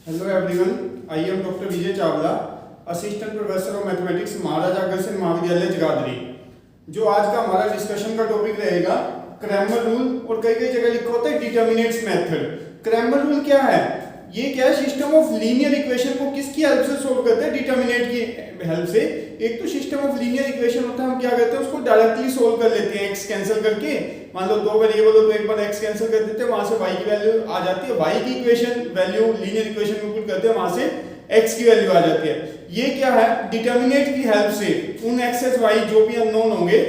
Hello everyone, I am doctor Vijay Chawla, assistant professor of mathematics, Maharaja Agrasen महाविद्यालय जगाधरी। जो आज का हमारा डिस्कशन का टॉपिक रहेगा क्रैमर रूल, और कई कई जगह लिखा होता है डिटर्मिनेंट्स मेथड। क्रैमर रूल क्या है? ये क्या है? सिस्टम ऑफ लीनियर इक्वेशन को किसकी हेल्प से सोल्व करते हैं? डिटर्मिनेंट की हेल्प से। एक तो सिस्टम ऑफ लीनियर इक्वेशन होता है, हम क्या करते हैं उसको डायरेक्टली सोल्व कर लेते हैं एक्स कैंसिल करके। मान लो दो वेरिएबल हो तो एक बार एक्स कैंसिल कर देते हैं, वहां से वाई की वैल्यू आ जाती है, वाई की इक्वेशन वैल्यू लीनियर इक्वेशन में पुट करते हैं, वहां से एक्स की वैल्यू आ जाती है। ये क्या है? डिटर्मिनेंट की हेल्प से उन एक्स एच वाई जो भी अननोन होंगे,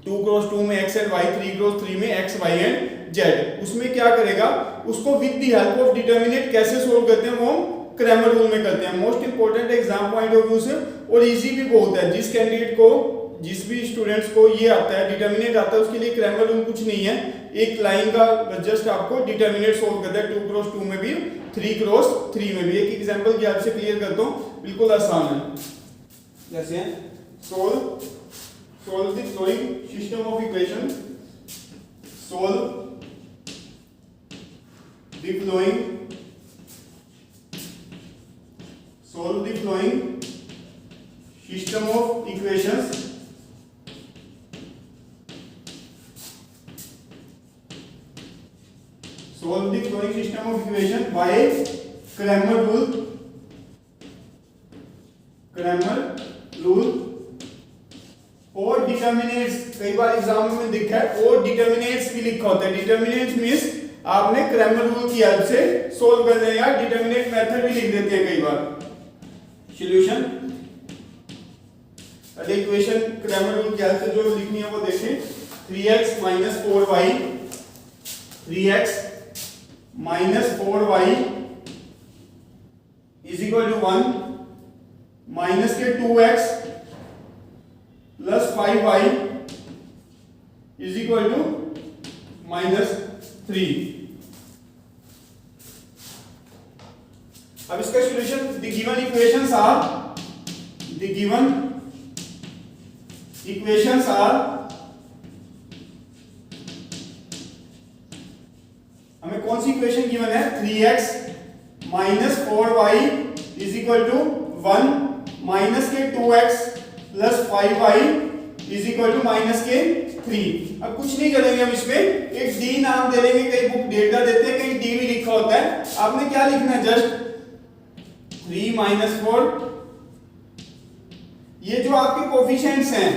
2 क्रॉस 2 में एक्स एंड वाई, 3 क्रॉस 3 में एक्स वाई एंड जेड, उसमें क्या करेगा उसको with the help of determinant कैसे सोल्व करते हैं वो हम क्रैमर रूल में करते हैं। Most important exam point of view से, और इजी भी बहुत है। जिस कैंडिडेट को, जिस भी स्टूडेंट्स को ये आता है डिटर्मिनेंट आता है, उसके लिए क्रैमर रूल कुछ नहीं है, एक लाइन का जस्ट आपको डिटर्मिनेंट सोल्व करता है, 2 क्रॉस 2 में भी 3 क्रॉस 3 में भी। एक एग्जांपल की आपसे क्लियर करता हूं, बिल्कुल आसान है। जैसे solve the following system of equation, solve the following system of equations by Cramer rule और डिटर्मिनेंट्स। कई बार एग्जाम में दिखा है और डिटर्मिनेंट्स भी लिखा होता है। डिटर्मिनेंट्स मींस आपने क्रैमर रूल की हेल्प से सोल्व कर दें, या डिटर्मिनेंट मेथड भी लिख देते हैं कई बार। सॉल्यूशन, पहले इक्वेशन क्रैमर रूल की हेल्प से जो लिखनी है वो देखें। 3x 4y 3x -4y is equal to 1 minus के 2x plus 5y is equal to -3। अब इसका solution, the given equations are हमें कौन सी इक्वेशन गिवन है? 3x -4y is equal to 1 minus के 2x plus 5y is equal to -3। अब कुछ नहीं करेंगे हम इसमें, एक d नाम दे देंगे, कई बुक डेल्टा देते हैं, कहीं d भी लिखा होता है। आपने क्या लिखना है? जस्ट 3 -4, ये जो आपके कोफिशिएंट्स हैं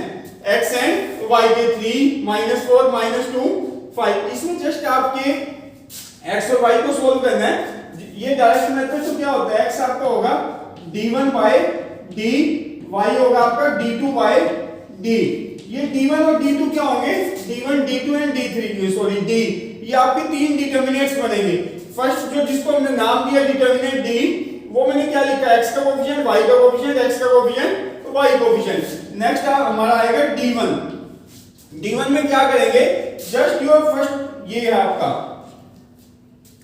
x एंड y के, 3 -4 -2 5, इसमें जस्ट आपके x और y को सोल्व करना है। ये डायरेक्ट मेथड तो क्या होता है? x आपका होगा d1 बाय d, y होगा आपका d2 बाय d। ये d1 और d2 क्या होंगे? d1 d2 and d3, sorry d, ये आपके तीन डिटर्मिनेंट्स बनेंगे। फर्स्ट जो जिसको हमने नाम दिया डिटर्मिनेंट d, वो मैंने क्या लिखा? x का कोएफिशिएंट, y का कोएफिशिएंट, x का कोएफिशिएंट, y कोएफिशिएंट। नेक्स्ट हमारा आएगा d1। d1 में क्या करेंगे? जस्ट योर फर्स्ट, ये है आपका,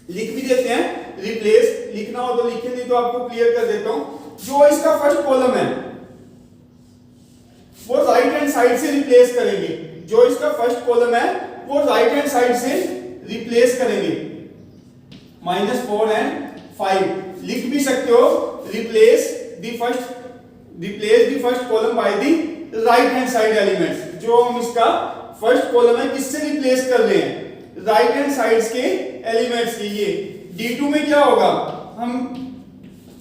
लिख भी देते हैं, रिप्लेस, लिखना हो तो लिखे, नहीं तो आपको क्लियर कर देता हूं। जो इसका फर्स्ट कॉलम है वो राइट हैंड साइड से रिप्लेस करेंगे। जो इसका फर्स्ट कॉलम है वो राइट हैंड साइड से रिप्लेस करेंगे। -4 एंड 5 लिख भी सकते हो, replace the first column by the right hand side elements. जो हम इसका फर्स्ट कॉलम है किससे रिप्लेस कर रहे हैं? राइट हैंड साइड्स के एलिमेंट्स के। ये d2 में क्या होगा? हम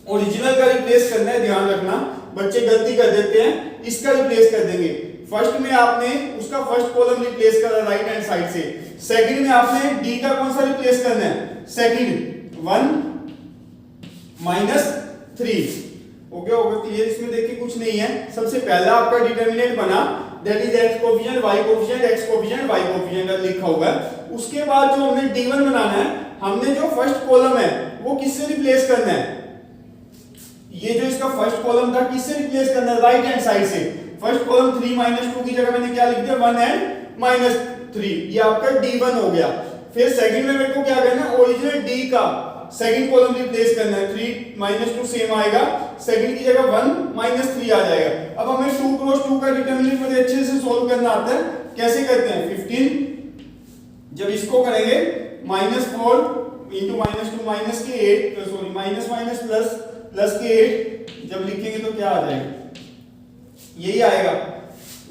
ओरिजिनल का रिप्लेस करना है, ध्यान रखना, बच्चे गलती कर देते हैं, इसका रिप्लेस कर देंगे। फर्स्ट में आपने उसका फर्स्ट कॉलम रिप्लेस करा राइट हैंड साइड से, सेकंड में आपने डी का कौन सा रिप्लेस करना है? सेकंड 1 -3। Okay okay, clear? इसमें देखिए कुछ नहीं है। सबसे पहला आपका डिटर्मिनेंट बना, that is x coefficient, y coefficient, x coefficient, y coefficient लिखा हुआ है। उसके बाद जो हमने d1 बनाना है, हमने जो फर्स्ट कॉलम है वो किससे रिप्लेस करना है? ये जो इसका फर्स्ट कॉलम था किससे रिप्लेस करना है? राइट हैंड साइड से। फर्स्ट कॉलम 3 -2 की जगह मैंने क्या लिख दिया? 1 एंड -3, ये आपका d1 हो गया। फिर सेकंड में मेरे को क्या करना है? ओरिजिनल d का सेकंड कॉलम रिप्लेस करना है। 3 -2 सेम आएगा, सेकंड की जगह 1 -3 आ जाएगा। अब हमें 2 क्रॉस 2 का डिटरमिनेंट मुझे अच्छे से सोल्व करना आता है। कैसे करते हैं? 15 जब इसको करेंगे -4 इंटू माइनस 2 माइनस के 8 sorry minus minus plus plus के 8 जब लिखेंगे तो क्या आ जाएगा, यही आएगा।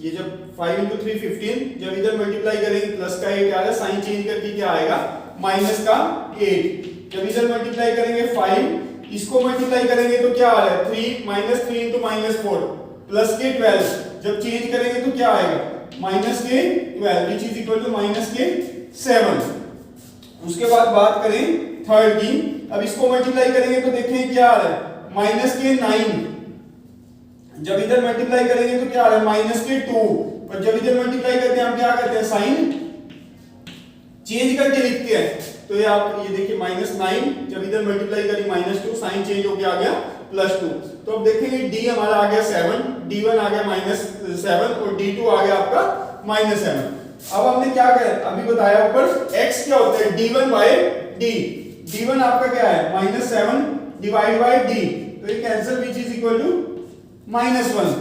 ये जब 5 इंटू 3 15 जब इधर मल्टीप्लाई करेंगे प्लस का 8 आ रहा है, साइन चेंज करके क्या आएगा माइनस का 8। जब इधर मल्टीप्लाई करेंगे 5, इसको मल्टीप्लाई करेंगे तो क्या आ रहा है 3 माइनस 3 इंटू माइनस 4 प्लस के 12 जब चेंज करेंगे तो क्या आएगा माइनस के 12 which is equal to minus के 7। उसके बाद बात करें थर्ड की, अब इसको मल्टीप्लाई करेंगे तो देखें क्या आ रहा है माइनस के 9 जब इधर मल्टीप्लाई करेंगे तो क्या आ रहा है माइनस के 2 और जब इधर मल्टीप्लाई करते हैं हम क्या करते हैं साइन चेंज करके लिखते हैं। तो ये आप ये देखिए माइनस 9 जब इधर मल्टीप्लाई करें माइनस 2 साइन चेंज होके आ गया प्लस 2। तो अब देखेंगे डी हमारा आ गया 7, d1 आ गया माइनस 7 और d2 आ गया आपका माइनस 7। अब हमने क्या किया अभी बताया ऊपर x क्या होता है d1 बाय d, d1 आपका क्या है माइनस 7 डिवाइड बाय d, तो ये cancel which is equal to minus 1।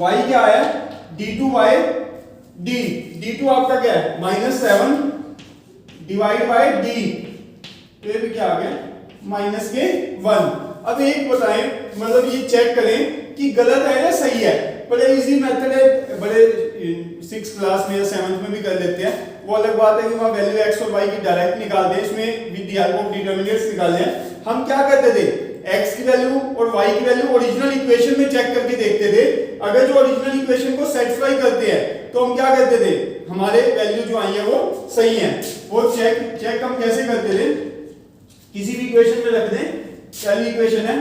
y क्या है d2 बाय d, d2 आपका क्या है माइनस 7 डिवाइड बाय d, तो ये भी क्या आ गया माइनस के 1। अब एक बताएं मतलब ये चेक करें कि गलत है या सही है। बड़े इजी मेथड है, बड़े 6th क्लास में या 7th में भी कर लेते हैं। वो अलग बात है कि वहां वैल्यू x और y की डायरेक्ट निकालते हैं, इसमें with the help of determinants निकालते हैं। हम क्या करते थे x की वैल्यू और y की वैल्यू ओरिजिनल इक्वेशन में चेक करके देखते थे। अगर जो ओरिजिनल इक्वेशन को सेटिस्फाई करते हैं तो हम क्या करते थे हमारे वैल्यू जो आई है वो सही है। वो चेक हम कैसे करते थे, किसी भी इक्वेशन में रख दें, पहली इक्वेशन है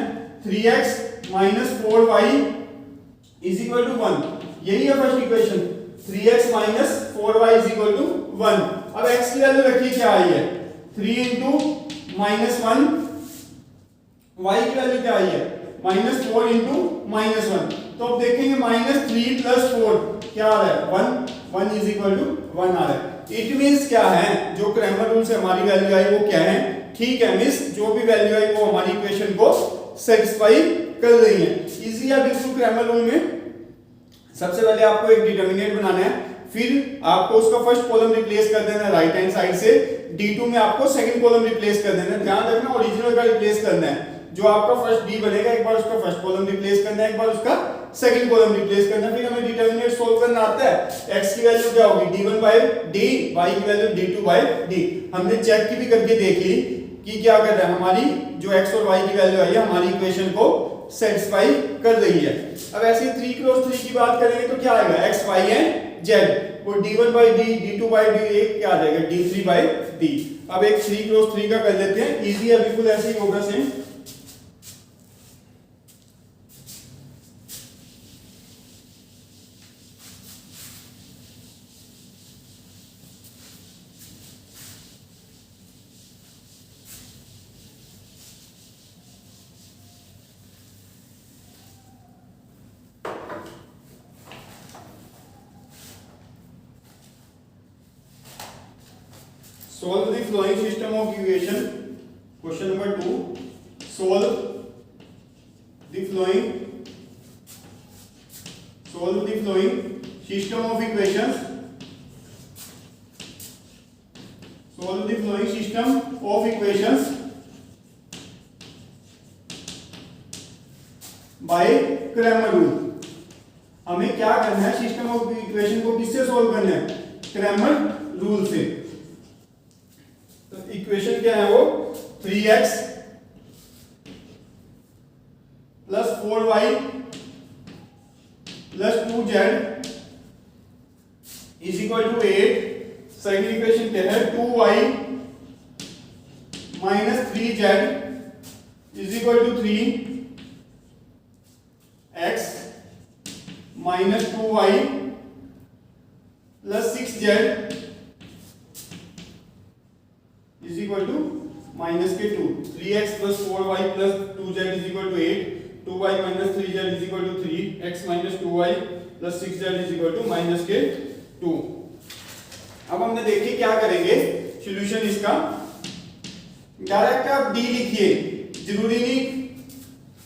3x minus 4y is equal to 1, यही है first equation 3x minus 4y is equal to 1। अब x की वैल्यू रखिए क्या आई है 3 इंटू माइनस 1, y की वैल्यू क्या आई है माइनस 4 इंटू माइनस 1। तो अब देखेंगे माइनस 3 प्लस 4 क्या आ रहा है 1 इज इक्वल टू 1 आ रहा है। इट मींस क्या है जो क्रैमर रूल से हमारी वैल्यू आई वो क्या है ठीक है मिस, जो भी वैल्यू आई वो हमारी इक्वेशन को सेटिस्फाई कर रही है। इजी है बिल्कुल क्रैमर रूल में। सबसे पहले आपको एक डिटरमिनेंट बनाना है, फिर आपको उसका फर्स्ट कॉलम रिप्लेस कर देना है राइट हैंड साइड से, d2 में आपको सेकंड कॉलम रिप्लेस कर देना है। ध्यान रखना ओरिजिनल का रिप्लेस करना है, जो आपका फर्स्ट d बनेगा एक बार उसका फर्स्ट कॉलम रिप्लेस करना है, एक बार उसका सेकंड कॉलम रिप्लेस करना है। फिर हमें डिटरमिनेंट सोल्व करना आता है। x की वैल्यू क्या होगी d1 बाय d, y की वैल्यू d2 बाय d। हमने चेक की भी करके देख ली कि क्या कर रहा है हमारी जो x और y की वैल्यू आई है हमारी इक्वेशन को सेटिस्फाई कर रही है। अब ऐसे 3 क्रॉस 3 की बात करेंगे तो क्या आएगा x y एंड z, वो d1 by d, d2 bye d, एक क्या आ जाएगा d3 बाय d। अब एक 3 क्रॉस 3 का कर लेते हैं, इजी है बिल्कुल ऐसे ही होगा same. Solve the flowing system of equation. Question number 2. Solve the flowing system of equations. Solve the flowing system of equations by Cramer rule. हमें क्या करना है, सिस्टम ऑफ इक्वेशन को किससे सोल्व करना है, क्रैमर रूल से। तो इक्वेशन क्या है वो 3x plus 4y plus 2z is equal to 8। Second equation क्या है 2y minus 3z is equal to 3, x minus 2y plus 6z is equal to minus के 2। 3x plus 4y plus 2z is equal to 8, 2y minus 3z is equal to 3, x minus 2y plus 6z is equal to minus के 2। अब हमने देखिए क्या करेंगे solution इसका। Direct आप d लिखिए, जरूरी नहीं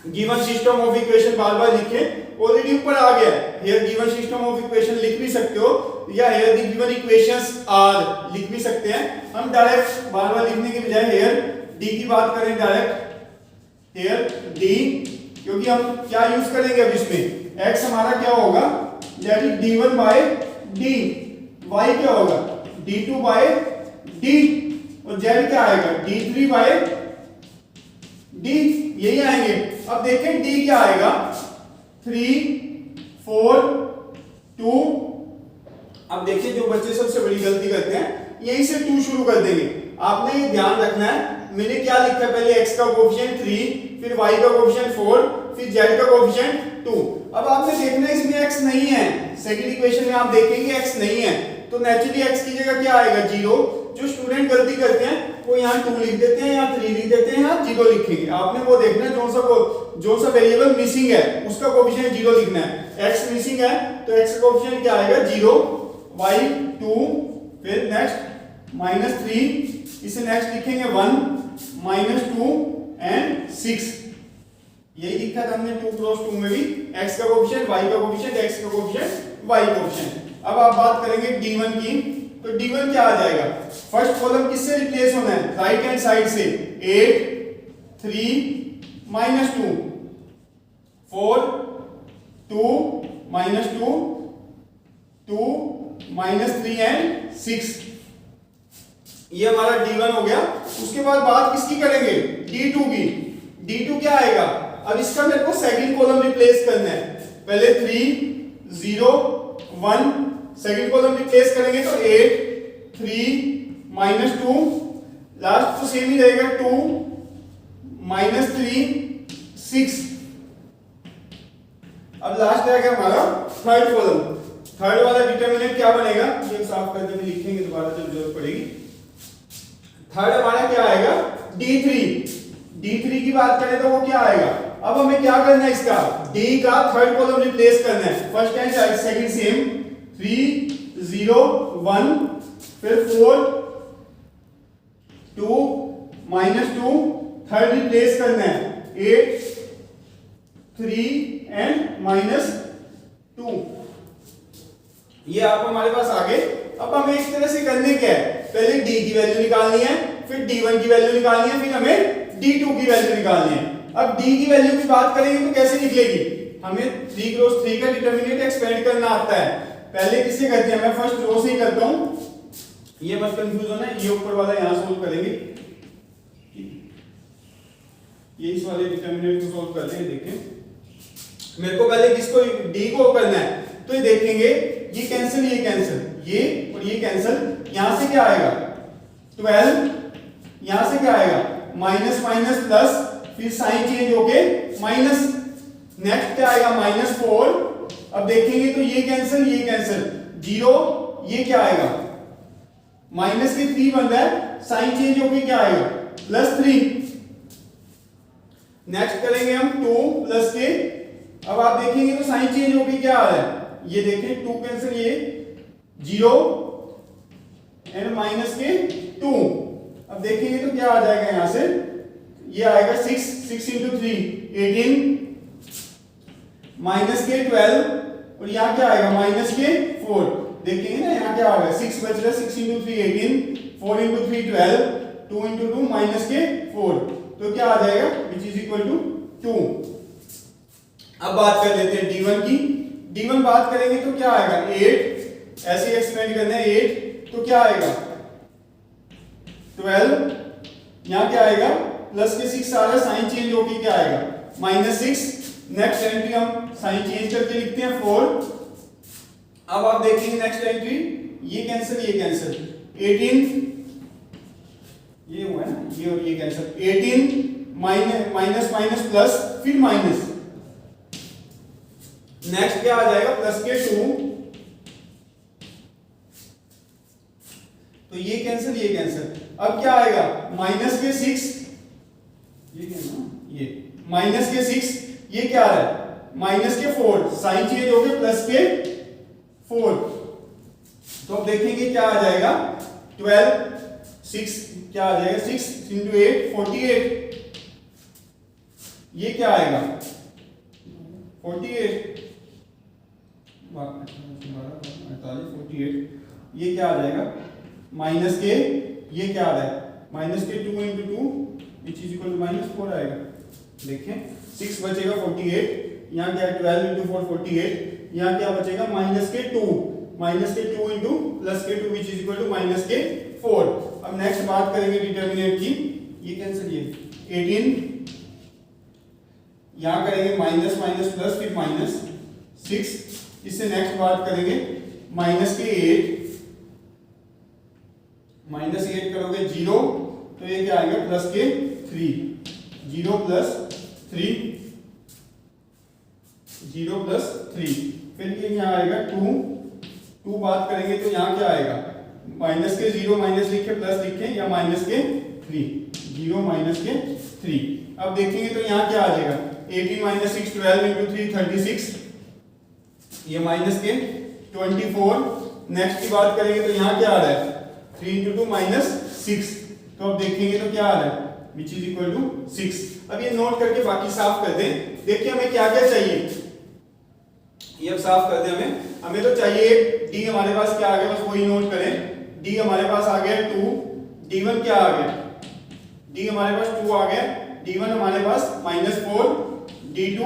गिवन सिस्टम ऑफ इक्वेशन बार बार लिखे, ऑलरेडी ऊपर आ गया है। Here given system of equation लिख भी सकते हो या here the given equations are लिख भी सकते हैं। हम डायरेक्ट बार बार लिखने के बजाय हियर डी की बात करें, डायरेक्ट हियर डी, क्योंकि हम क्या यूज करेंगे अब इसमें, x हमारा क्या होगा, that is d1 by d, y क्या होगा d2 बाय d, और z क्या आएगा d3 बाय d, यही आएंगे। अब देखें d क्या आएगा 3 4 2। अब देखिए जो बच्चे सबसे बड़ी गलती करते हैं यहीं से 2 शुरू कर देंगे। आपने ये ध्यान रखना है, मैंने क्या लिखा है, पहले x का कोएफिशिएंट 3, फिर y का कोएफिशिएंट 4, फिर z का कोएफिशिएंट 2। अब आपने देखना है इसमें x नहीं है, सेकंड इक्वेशन में आप देखेंगे x नहीं है, तो नेचुरली x की जगह क्या आएगा 0। जो स्टूडेंट गलती करते हैं वो यहाँ 2 लिख देते हैं, यहाँ 3 लिख देते हैं, यहाँ 0 लिखेंगे। आपने वो देखना है जो सा वेरिएबल मिसिंग है उसका कोएफिशिएंट 0 लिखना है। x मिसिंग है तो x का कोएफिशिएंट क्या आएगा 0, y 2, फिर नेक्स्ट -3, इसे नेक्स्ट लिखेंगे 1, -2 एंड 6। यही लिखा था हमने 2 क्रॉस 2 में भी, x का कोएफिशिएंट, y का कोएफिशिएंट, x का कोएफिशिएंट, y कोएफिशिएंट। अब आप बात करेंगे d1 की, तो d1 क्या आ जाएगा, फर्स्ट कॉलम किससे रिप्लेस होना है, राइट हैंड साइड से 8 3 -2 4 2 -2 2 -3 एंड 6, ये हमारा d1 हो गया। उसके बाद बात किसकी करेंगे d2 की। d2 क्या आएगा, अब इसका मेरे को सेकंड कॉलम रिप्लेस करना है, पहले 3 0 1, सेकंड कॉलम रिप्लेस करेंगे तो 8 3 -2, लास्ट तो सेम ही रहेगा 2 -3 6। अब लास्ट रहेगा हमारा थर्ड कॉलम, थर्ड वाला डिटरमिनेंट क्या बनेगा, ये साफ करके भी लिखेंगे दोबारा जब जरूरत पड़ेगी। थर्ड हमारा क्या आएगा d3 की बात करें तो वो क्या आएगा। अब हमें क्या करना है, इसका d का थर्ड कॉलम रिप्लेस करना है, फर्स्ट एंड सेकंड सेम 3 0 1, फिर 4 2 -2, थर्ड रिप्लेस करना है 8 3 एंड -2। ये आप हमारे पास आ गए। अब हमें इस तरह से करने क्या है, पहले d की वैल्यू निकालनी है, फिर d1 की वैल्यू निकालनी है, फिर हमें d2 की वैल्यू निकालनी है। अब d की वैल्यू की बात करेंगे तो कैसे निकलेगी, हमें 3 क्रॉस 3 का डिटरमिनेंट एक्सपेंड करना आता है। पहले किससे करते हैं, मैं फर्स्ट रो से ही करता हूं, ये मत कंफ्यूज होना, ये ऊपर वाला यहां सोल्व करेंगे, ये इस वाले डिटरमिनेंट को सोल्व कर लेंगे। देखें मेरे को पहले किसको d को करना है, तो ये देखेंगे ये कैंसिल ये और ये कैंसिल, यहां से क्या आएगा 12, यहां से क्या आएगा माइनस माइनस प्लस, फिर साइन चेंज होके माइनस, नेक्स्ट क्या आएगा -4। अब देखेंगे तो ये कैंसिल 0, ये क्या आएगा माइनस के 3 बन रहा है, साइन चेंज होके क्या आएगा +3। नेक्स्ट करेंगे हम 2 प्लस के, अब आप देखेंगे तो साइन चेंज होके क्या आ रहा है, ये देखें 2 कैंसिल, ये 0 एंड माइनस के 2। अब देखेंगे तो क्या आ जाएगा, यहां से ये आएगा 6 इंटू 3 18, माइनस के 12, और यहां क्या आएगा माइनस के 4। देखेंगे ना यहां क्या आ रहा है 6 बच रहा है, 6 इंटू 3 18, 4 इंटू 3 12, 2 इंटू 2 माइनस के 4, तो क्या आ जाएगा विच इज इक्वल टू 2। अब बात कर लेते हैं d1 की। d1 बात करेंगे तो क्या आएगा 8, ऐसे एक्सपेंड करना है 8, तो क्या आएगा 12, यहां क्या आएगा प्लस के 6 आ रहा है, साइन चेंज होके क्या आएगा -6। नेक्स्ट एंट्री हम साइन चेंज करके लिखते हैं 4। अब आप देखेंगे नेक्स्ट एंट्री, ये कैंसिल 18, ये हुआ है ना, ये और ये कैंसिल 18 माइनस माइनस प्लस, फिर माइनस, नेक्स्ट क्या आ जाएगा प्लस के 2, तो ये कैंसिल। अब क्या आएगा माइनस के 6, ये क्या ना, ये माइनस के 6, ये क्या आ रहा है माइनस के 4, साइन चेंज हो गया प्लस के 4, तो अब देखेंगे क्या आ जाएगा 12 6, क्या आ जाएगा 6 इंटू 8 48, ये क्या आएगा 48, 48, ये क्या आ जाएगा माइनस के, ये क्या आ रहा है माइनस के 2 into 2 which is equal to -4 आएगा। देखिए 6 बचेगा 48, यहाँ क्या है 12 इंटू 4 48, यहाँ क्या बचेगा माइनस के 2 इंटू प्लस के 2 which is equal to minus के 4। अब नेक्स्ट बात करेंगे डिटर्मिनेंट की, ये कैंसिल, ये 18, यहाँ करेंगे माइनस माइनस प्लस फिर -6, इससे नेक्स्ट बात करेंगे माइनस के 8, -8 करोगे 0, तो ये क्या आएगा प्लस के 3, 0 प्लस 3, 0 प्लस 3, फिर ये यहाँ आएगा 2 बात करेंगे तो यहाँ क्या आएगा माइनस के 0 माइनस लिखे प्लस लिखे या माइनस के 3, 0 माइनस के 3। अब देखेंगे तो यहाँ क्या आ जाएगा 18 माइनस 6 12 इंटू 3 36, ये माइनस के 24। नेक्स्ट की बात करेंगे तो यहाँ क्या आ रहा है 3 इंटू 2 -6, तो अब देखेंगे तो क्या आ रहा है विच इज इक्वल टू 6। अब ये नोट करके बाकी साफ कर दें। देखिए हमें क्या क्या चाहिए, ये अब साफ कर दें। हमें तो चाहिए डी, हमारे पास क्या आ गया बस वही नोट करें। डी हमारे पास आ गया 2, D1 क्या आ गया, डी हमारे पास 2 आ गया, D1 हमारे पास -4, D2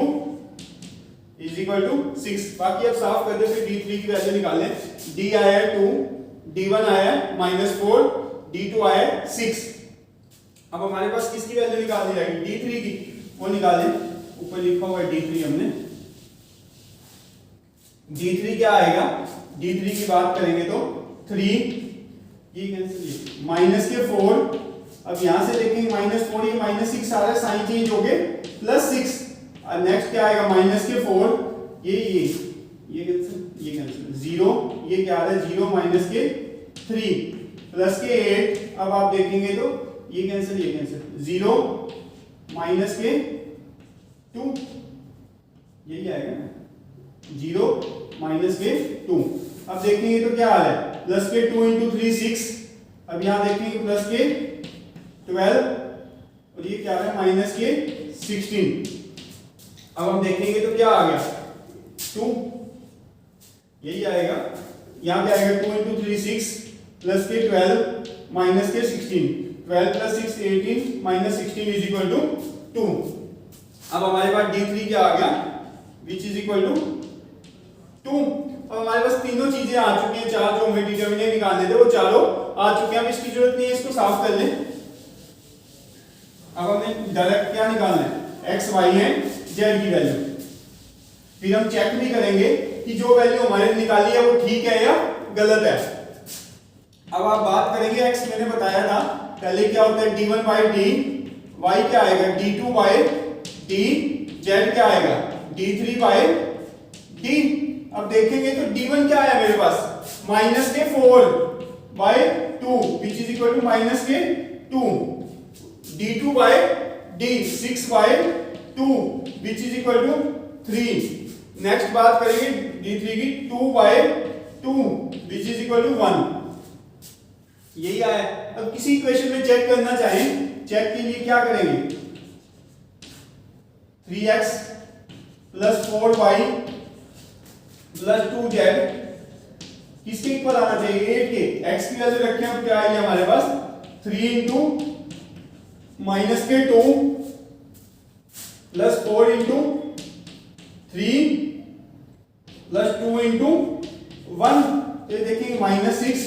इज इक्वल टू 6। बाकी अब साफ कर दे, फिर D3 की वैल्यू निकाल लें। D आया 2, D1 आया -4, D2 आया 6। अब हमारे पास किसकी वैल्यू निकालनी रहेगी D3 की, वो निकालें। ऊपर लिखा हुआ है D3, हमने D3 क्या आएगा, D3 की बात करेंगे तो 3, ये कैंसिल, माइनस के 4। अब यहां से देखेंगे -4, ये -6 आ रहा है, साइन चेंज हो गए +6। अब नेक्स्ट क्या आएगा माइनस के 4, ये कैंसिल 0, ये क्या आ रहा है 0 माइनस के 3 प्लस के 8। अब आप देखेंगे तो ये कैंसिल 0 माइनस के 2, यही आएगा 0 माइनस के 2। अब देखेंगे तो क्या आ रहा है प्लस के 2 इंटू 3 6। अब यहां देखेंगे प्लस के 12 और ये क्या आ रहा है माइनस के 16। अब हम देखेंगे तो क्या आ गया 2, यही आएगा। यहां क्या आएगा 2 इंटू 3 6 प्लस के 12 माइनस के 16, 12 plus 6 18 minus 16 is equal to 2। अब हमारे पास D3 क्या आ गया विच इज इक्वल टू 2। अब हमारे पास तीनों चीजें आ चुकी हैं, चार जो हमें डिटरमिनेंट निकालने थे वो चारों आ चुके हैं। अब इसकी जरूरत नहीं है, इसको साफ कर लें। अब हमें डायरेक्ट क्या निकालना है x y एंड z की वैल्यू। फिर हम चेक भी करेंगे कि जो वैल्यू हमारे निकाली है वो ठीक है या गलत है। अब आप बात करेंगे x, मैंने बताया था पहले क्या होता है d1 by d, y क्या आएगा d2 by d, z क्या आएगा d3 by d। अब देखेंगे तो d1 क्या आया मेरे पास माइनस के 4 by 2 which is equal to minus के 2, d2 by d 6 by 2 which is equal to 3। Next बात करेंगे d3 की 2 by 2 which is equal to 1, यही आया। अब किसी इक्वेशन में चेक करना चाहें, चेक के लिए क्या करेंगे 3x plus 4y plus 2z किसके इक्वल आना चाहिए 8 के। x की वैल्यू रखें, अब क्या आएगी हमारे पास 3 इंटू माइनस के 2 प्लस 4 इंटू 3 प्लस 2 इंटू 1। ये देखेंगे -6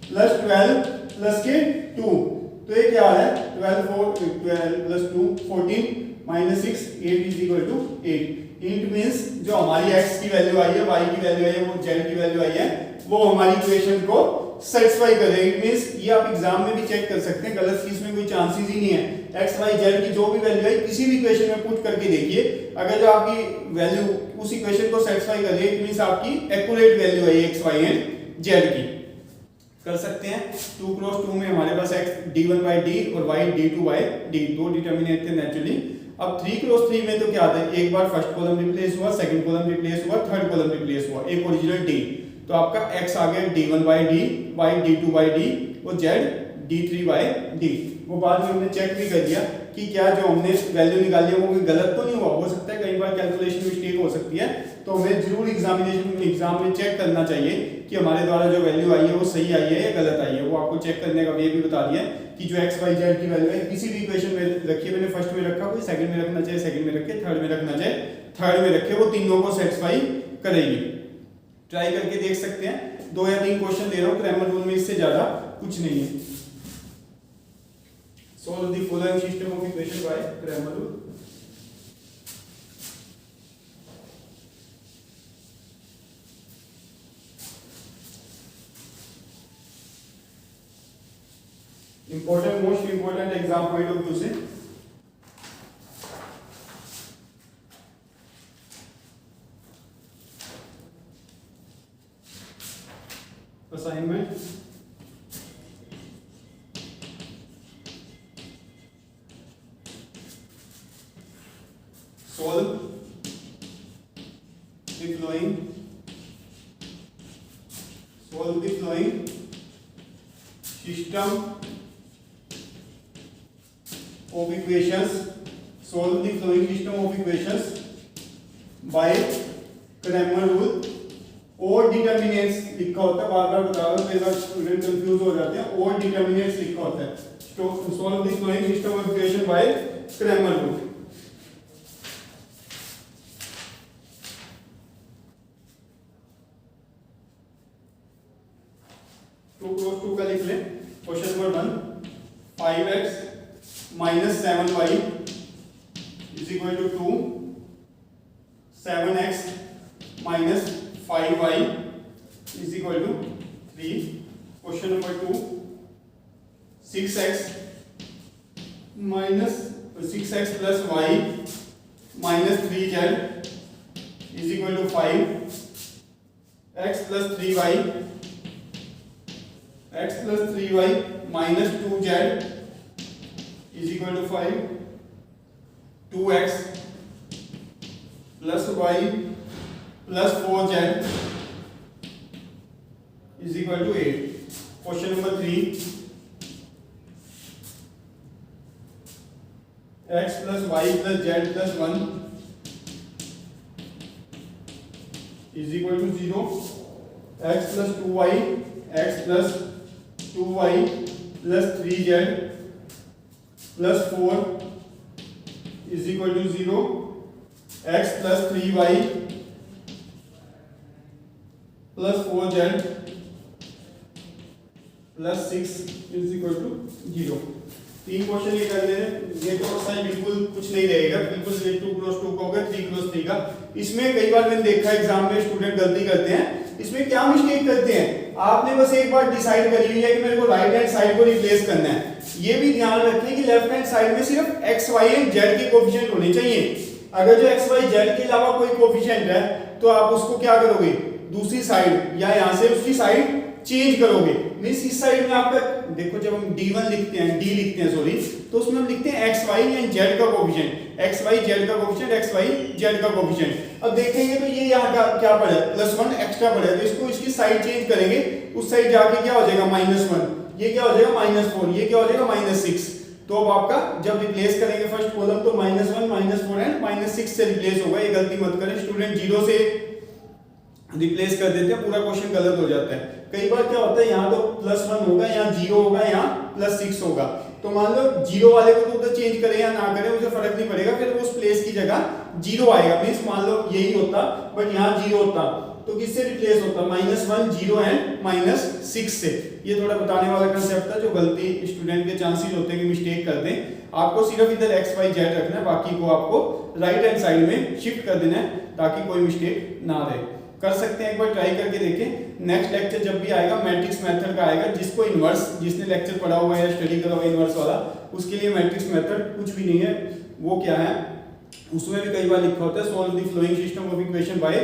प्लस 12 प्लस के 2, तो ये क्या आ रहा है 12 प्लस 2 14 -6 8 इज इक्वल टू 8। इंट मींस जो हमारी x की वैल्यू आई है, y की वैल्यू आई है, वो z की वैल्यू आई है, वो हमारी इक्वेशन को सेटिस्फाई करेगी। इट मींस ये आप एग्जाम में भी चेक कर सकते हैं, गलत की इसमें कोई चांसेस ही नहीं है। x y z की जो भी वैल्यू है किसी भी इक्वेशन में पुट करके देखिए, अगर जो आपकी वैल्यू उस इक्वेशन को सेटिस्फाई कर रही है, इट मींस आपकी एक्यूरेट वैल्यू है x y एंड z की। कर सकते हैं 2 क्रॉस 2 में हमारे पास x d1 by d और y d2 by d, दो डिटरमिनेंट थे नेचुरली। अब 3 क्रॉस 3 में तो क्या आता है, एक बार फर्स्ट कॉलम रिप्लेस हुआ, सेकंड कॉलम रिप्लेस हुआ, थर्ड कॉलम रिप्लेस हुआ, एक ओरिजिनल d, तो आपका x आ गया d1 by d, y d2 by d और z d3 by d। वो बाद में हमने चेक भी कर दिया कि क्या जो हमने वैल्यू निकाली है वो कोई गलत तो नहीं हुआ। हो सकता है कई बार कैलकुलेशन मिस्टेक हो सकती है, तो हमें जरूर एग्जाम में चेक करना चाहिए कि हमारे द्वारा जो वैल्यू आई है वो सही आई है या गलत आई है। वो आपको चेक करने का वे भी बता दिया कि जो एक्स वाई जेड की वैल्यू है किसी भी इक्वेशन में रखिए, मैंने फर्स्ट में रखा, कोई सेकंड में रखना चाहे सेकंड में रखे, थर्ड में रखना चाहे थर्ड में रखे, वो तीनों को सेटिस्फाई करेगी। ट्राई करके देख सकते हैं। 2 या 3 क्वेश्चन दे रहा हूं क्रैमर रूल में, इससे ज्यादा कुछ नहीं है। Solve the following system of equation by Cramer rule. Important, most important exam point of view से assignment solve the following system of equations, solve the following system of equations by Cramer rule। और determinants लिखा होता है, बार बार बता रहा हूं, कई बार student confuse हो जाते हैं। और डिटर्मिनेंट्स लिखा होता है। Solve the following system of equation by Cramer rule. Two का लिख लें। Question number 1, 5x minus 7y is equal to 2, 7x minus 5y is equal to 3। Question number 2, 6x plus y minus 3z is equal to 5, x plus 3y minus 2z is equal to 5, 2x plus y plus 4z is equal to 8। Question number 3, x plus y plus z plus 1 is equal to 0, x plus 2y plus 3z plus 4 is equal to 0, x plus 3y plus 4z plus 6 is equal to 0। 3 question ये कर ले रहे हैं। ये तो sign बिल्कुल कुछ नहीं रहेगा, बिल्कुल 2 क्रॉस 2 का होगा, 3 क्रॉस 3 का। इसमें कई बार मैंने देखा एग्जाम में स्टूडेंट गलती करते हैं। इसमें क्या मिस्टेक करते हैं, आपने बस एक बार डिसाइड करी हुई है कि मेरे को राइट हैंड साइड को रिप्लेस करना है। ये भी ध्यान रखें कि लेफ्ट हैंड साइड में सिर्फ x y एंड z के कोएफिशिएंट होने चाहिए। अगर जो x y z के अलावा कोई कोएफिशिएंट है तो आप उसको क्या करोगे, दूसरी साइड या यहां से उसकी साइड चेंज करोगे। मींस इस साइड में आपका देखो, जब हम d1 लिखते हैं, d लिखते हैं सॉरी, तो उसमें हम लिखते हैं x y एंड z का कोएफिशिएंट, x y z का कोएफिशिएंट, x y z का कोएफिशिएंट। अब देखेंगे तो ये यहाँ का क्या पड़ा है, +1 एक्स्ट्रा पड़ा है, तो इसको इसकी साइड चेंज करेंगे, उस साइड जाके क्या हो जाएगा -1, ये क्या हो जाएगा -4, ये क्या हो जाएगा -6। तो अब आपका जब रिप्लेस करेंगे फर्स्ट कॉलम तो -1 -4 एंड -6 से रिप्लेस होगा। ये गलती मत करें, स्टूडेंट 0 से रिप्लेस कर देते हैं, पूरा क्वेश्चन गलत हो जाता है। कई बार क्या होता है, यहाँ तो +1 होगा, यहाँ 0 होगा, यहाँ +6 होगा, तो मान लो 0 वाले को तो उधर चेंज करें या ना करें उसे फर्क नहीं पड़ेगा, फिर उस प्लेस की जगह 0 आएगा। मींस मान लो यही होता बट यहाँ 0 होता, तो किससे रिप्लेस होता, -1 0 एंड -6 से। ये थोड़ा बताने वाला कंसेप्ट था, जो गलती स्टूडेंट के चांसेस होते हैं कि मिस्टेक कर दें। आपको सिर्फ इधर x y z रखना है, बाकी को आपको राइट हैंड साइड में शिफ्ट कर देना है ताकि कोई मिस्टेक ना रहे। कर सकते हैं, एक बार ट्राई करके देखें। नेक्स्ट लेक्चर जब भी आएगा मैट्रिक्स मेथड का आएगा, जिसको इनवर्स, जिसने लेक्चर पढ़ा हुआ है या स्टडी करा हुआ है इनवर्स वाला, उसके लिए मैट्रिक्स मेथड कुछ भी नहीं है। वो क्या है, उसमें भी कई बार लिखा होता है solve the flowing system of equation bye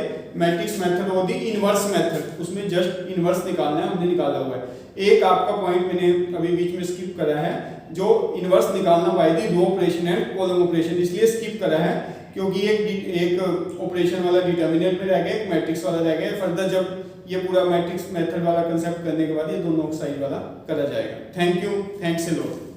matrix method और द इनवर्स मेथड, उसमें जस्ट इनवर्स निकालना है, हमने निकाला हुआ है। एक आपका पॉइंट मैंने अभी बीच में स्किप करा है, जो इनवर्स निकालना by the row operation and column operation, इसलिए स्किप करा है क्योंकि एक ऑपरेशन वाला डिटर्मिनेंट में रह गया, एक मैट्रिक्स वाला रह गया। फर्दर जब ये पूरा मैट्रिक्स मेथड वाला कंसेप्ट करने के बाद ये दोनों साइड वाला करा जाएगा। Thank you, thanks a lot.